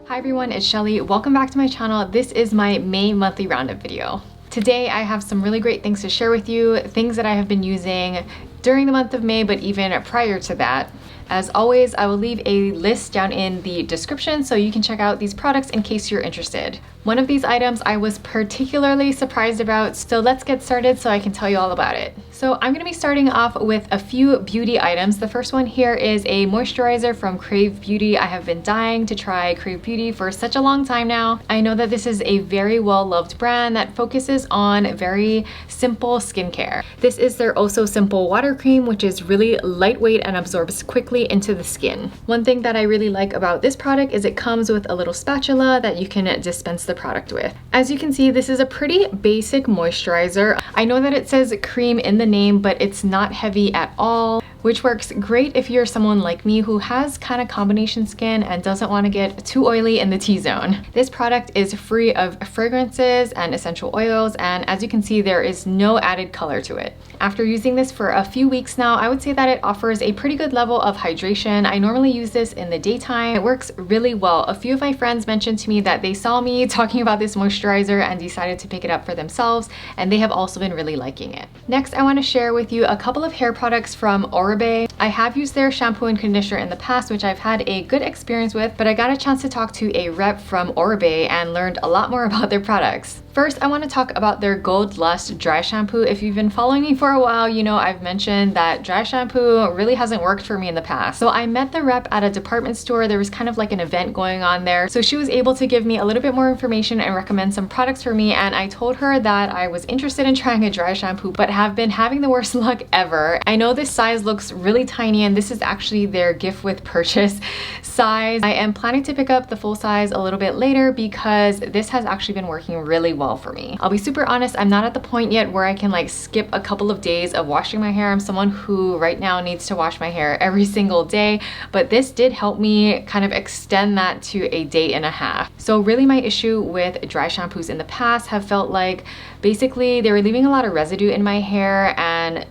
Hi everyone, it's Shelly. Welcome back to my channel. This is my May monthly roundup video. Today I have some really great things to share with you, things that I have been using during the month of May, but even prior to that. As always, I will leave a list down in the description so you can check out these products in case you're interested. One of these items I was particularly surprised about, so let's get started so I can tell you all about it. So I'm going to be starting off with a few beauty items. The first one here is a moisturizer from Krave Beauty. I have been dying to try Krave Beauty for such a long time now. I know that this is a very well-loved brand that focuses on very simple skincare. This is their Oh So Simple water cream, which is really lightweight and absorbs quickly into the skin. One thing that I really like about this product is it comes with a little spatula that you can dispense the product with. As you can see, this is a pretty basic moisturizer. I know that it says cream in the name, but it's not heavy at all, which works great if you're someone like me who has kind of combination skin and doesn't want to get too oily in the T-zone. This product is free of fragrances and essential oils, and as you can see, there is no added color to it. After using this for a few weeks now, I would say that it offers a pretty good level of hydration. I normally use this in the daytime. It works really well. A few of my friends mentioned to me that they saw me talking about this moisturizer and decided to pick it up for themselves, and they have also been really liking it. Next, I want to share with you a couple of hair products from Oribe. I have used their shampoo and conditioner in the past, which I've had a good experience with, but I got a chance to talk to a rep from Oribe and learned a lot more about their products. First, I want to talk about their Gold Lust dry shampoo. If you've been following me for a while, you know I've mentioned that dry shampoo really hasn't worked for me in the past. So I met the rep at a department store. There was kind of like an event going on there. So she was able to give me a little bit more information and recommend some products for me. And I told her that I was interested in trying a dry shampoo, but have been having the worst luck ever. I know this size looks really tiny, and this is actually their gift with purchase size. I am planning to pick up the full size a little bit later because this has actually been working really well for me. I'll be super honest, I'm not at the point yet where I can like skip a couple of days of washing my hair. I'm someone who right now needs to wash my hair every single day, but this did help me kind of extend that to a day and a half. So really my issue with dry shampoos in the past have felt like basically they were leaving a lot of residue in my hair, and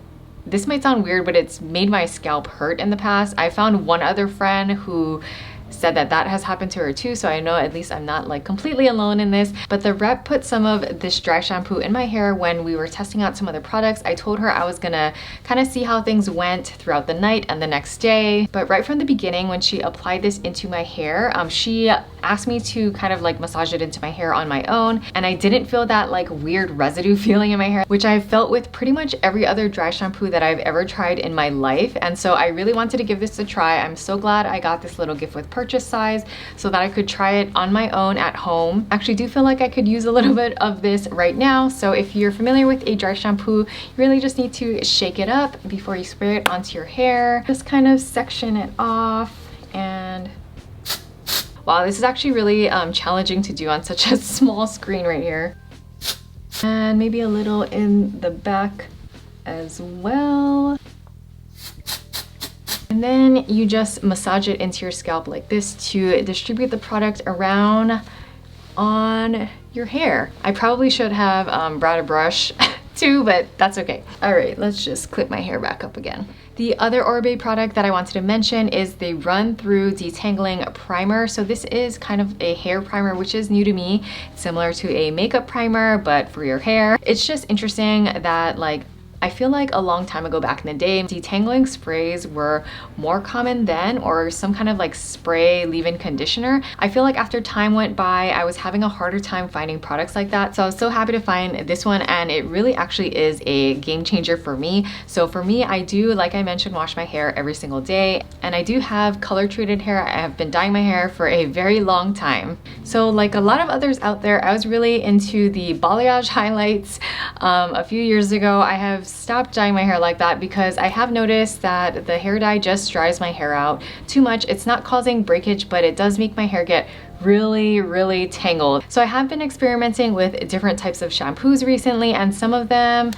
this might sound weird, but it's made my scalp hurt in the past. I found one other friend who said that that has happened to her too, so I know at least I'm not like completely alone in this. But the rep put some of this dry shampoo in my hair when we were testing out some other products. I told her I was gonna kind of see how things went throughout the night and the next day, but right from the beginning when she applied this into my hair, she asked me to kind of like massage it into my hair on my own, and I didn't feel that like weird residue feeling in my hair, which I've felt with pretty much every other dry shampoo that I've ever tried in my life. And so I really wanted to give this a try. I'm so glad I got this little gift with purchase size so that I could try it on my own at home. Actually do feel like I could use a little bit of this right now. So if you're familiar with a dry shampoo, you really just need to shake it up before you spray it onto your hair. Just kind of section it off, and wow, this is actually really challenging to do on such a small screen right here. And maybe a little in the back as well. And then you just massage it into your scalp like this to distribute the product around on your hair. I probably should have brought a brush too, but that's okay. All right, let's just clip my hair back up again. The other Oribe product that I wanted to mention is the Run Through Detangling Primer. So this is kind of a hair primer, which is new to me. It's similar to a makeup primer, but for your hair. It's just interesting that like I feel like a long time ago back in the day, detangling sprays were more common then, or some kind of like spray leave-in conditioner. I feel like after time went by, I was having a harder time finding products like that. So I was so happy to find this one, and it really actually is a game changer for me. So for me, I do, like I mentioned, wash my hair every single day, and I do have color treated hair. I have been dyeing my hair for a very long time. So like a lot of others out there, I was really into the balayage highlights. A few years ago, I have stopped dyeing my hair like that because I have noticed that the hair dye just dries my hair out too much. It's not causing breakage, but it does make my hair get really tangled. So I have been experimenting with different types of shampoos recently, and some of them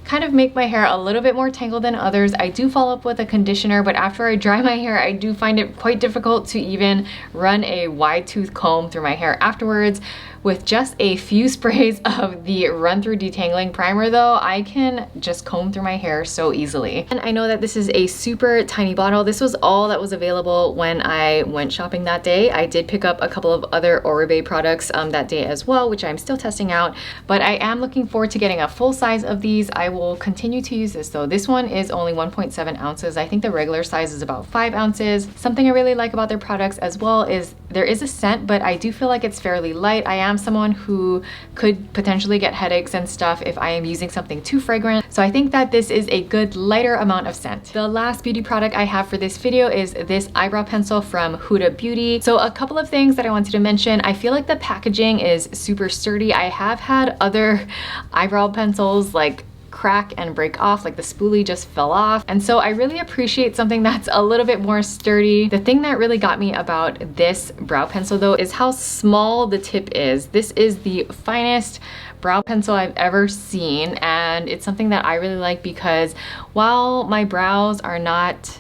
kind of make my hair a little bit more tangled than others. I do follow up with a conditioner, but after I dry my hair, I do find it quite difficult to even run a wide tooth comb through my hair afterwards, With just a few sprays of the Run Through Detangling Primer though, I can just comb through my hair so easily. And I know that this is a super tiny bottle. This was all that was available when I went shopping that day. I did pick up a couple of other Oribe products that day as well, which I'm still testing out, but I am looking forward to getting a full size of these. I will continue to use this though. This one is only 1.7 ounces. I think the regular size is about 5 ounces. Something I really like about their products as well is there is a scent, but I do feel like it's fairly light. I am someone who could potentially get headaches and stuff if I am using something too fragrant. So I think that this is a good lighter amount of scent. The last beauty product I have for this video is this eyebrow pencil from Huda Beauty. So a couple of things that I wanted to mention. I feel like the packaging is super sturdy. I have had other eyebrow pencils like crack and break off, like the spoolie just fell off. And so I really appreciate something that's a little bit more sturdy. The thing that really got me about this brow pencil though is how small the tip is. This is the finest brow pencil I've ever seen, and it's something that I really like because while my brows are not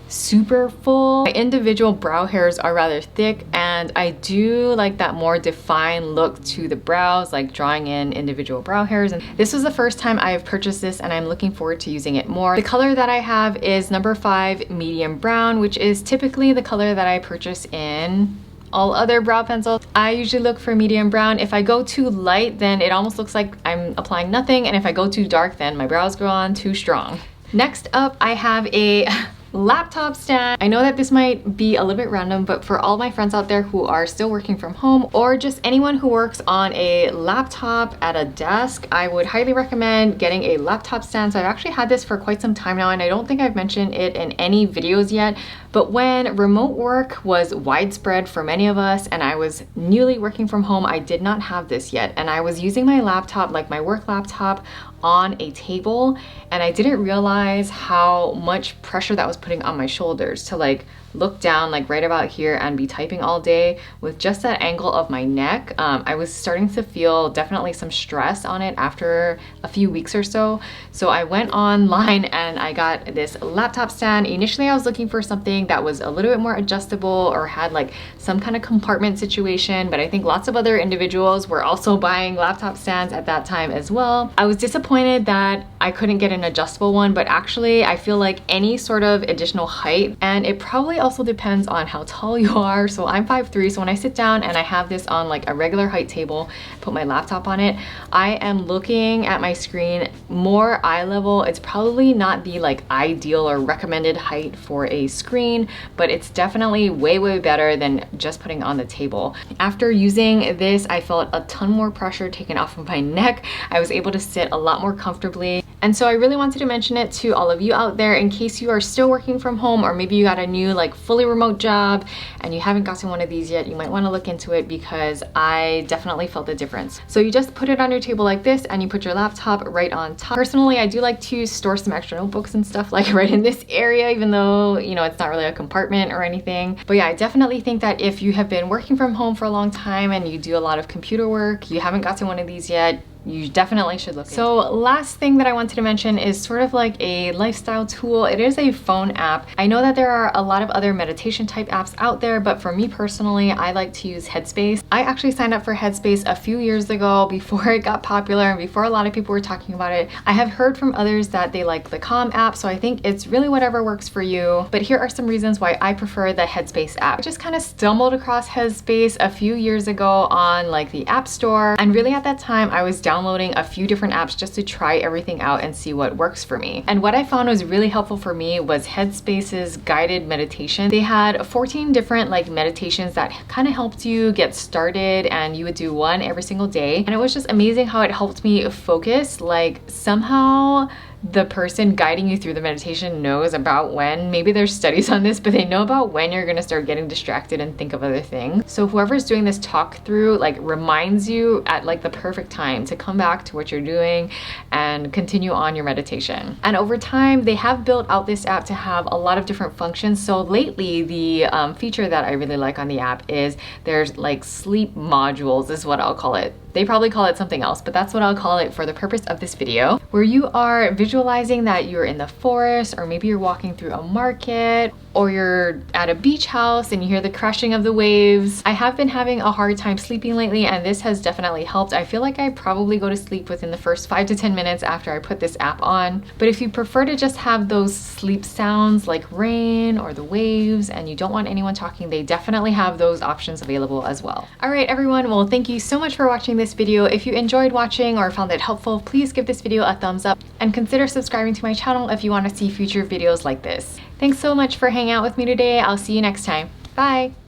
super full, my individual brow hairs are rather thick, and I do like that more defined look to the brows, like drawing in individual brow hairs. And this was the first time I've purchased this, and I'm looking forward to using it more. The color that I have is number 5 medium brown, which is typically the color that I purchase in all other brow pencils. I usually look for medium brown. If I go too light, then it almost looks like I'm applying nothing, and if I go too dark, then my brows go on too strong. Next up, I have a laptop stand. I know that this might be a little bit random, but for all my friends out there who are still working from home, or just anyone who works on a laptop at a desk, I would highly recommend getting a laptop stand. So I've actually had this for quite some time now, and I don't think I've mentioned it in any videos yet, but when remote work was widespread for many of us and I was newly working from home, I did not have this yet, and I was using my laptop, like my work laptop, on a table, and I didn't realize how much pressure that was putting on my shoulders to like look down like right about here and be typing all day with just that angle of my neck. I was starting to feel definitely some stress on it after a few weeks or so. So I went online and I got this laptop stand. Initially I was looking for something that was a little bit more adjustable or had like some kind of compartment situation, but I think lots of other individuals were also buying laptop stands at that time as well. I was disappointed that I couldn't get an adjustable one, but actually I feel like any sort of additional height, and it probably also depends on how tall you are. So I'm 5'3", so when I sit down and I have this on like a regular height table, put my laptop on it, I am looking at my screen more eye level. It's probably not the like ideal or recommended height for a screen, but it's definitely way, way better than just putting on the table. After using this, I felt a ton more pressure taken off of my neck. I was able to sit a lot more comfortably. And so I really wanted to mention it to all of you out there in case you are still working from home, or maybe you got a new like fully remote job and you haven't gotten one of these yet. You might want to look into it because I definitely felt the difference. So you just put it on your table like this and you put your laptop right on top. Personally, I do like to store some extra notebooks and stuff like right in this area, even though, you know, it's not really a compartment or anything. But yeah, I definitely think that if you have been working from home for a long time and you do a lot of computer work, you haven't gotten one of these yet, you definitely should look. So last thing that I wanted to mention is sort of like a lifestyle tool. It is a phone app. I know that there are a lot of other meditation type apps out there, but for me personally, I like to use Headspace. I actually signed up for Headspace a few years ago before it got popular and before a lot of people were talking about it. I have heard from others that they like the Calm app, so I think it's really whatever works for you. But here are some reasons why I prefer the Headspace app. I just kind of stumbled across Headspace a few years ago on like the App Store, and really at that time I was downloading a few different apps just to try everything out and see what works for me. And what I found was really helpful for me was Headspace's guided meditation. They had 14 different like meditations that kind of helped you get started, and you would do one every single day. And it was just amazing how it helped me focus. Like somehow the person guiding you through the meditation knows about when, maybe there's studies on this, but they know about when you're gonna start getting distracted and think of other things. So whoever's doing this talk through like reminds you at like the perfect time to come back to what you're doing and continue on your meditation. And over time, they have built out this app to have a lot of different functions. So lately, the feature that I really like on the app is there's like sleep modules is what I'll call it. They probably call it something else, but that's what I'll call it for the purpose of this video, where you are visualizing that you're in the forest, or maybe you're walking through a market, or you're at a beach house and you hear the crashing of the waves. I have been having a hard time sleeping lately, and this has definitely helped. I feel like I probably go to sleep within the first 5 to 10 minutes after I put this app on. But if you prefer to just have those sleep sounds like rain or the waves and you don't want anyone talking, they definitely have those options available as well. All right, everyone. Well, thank you so much for watching this video. If you enjoyed watching or found it helpful, please give this video a thumbs up and consider subscribing to my channel if you want to see future videos like this. Thanks so much for hanging out with me today. I'll see you next time. Bye.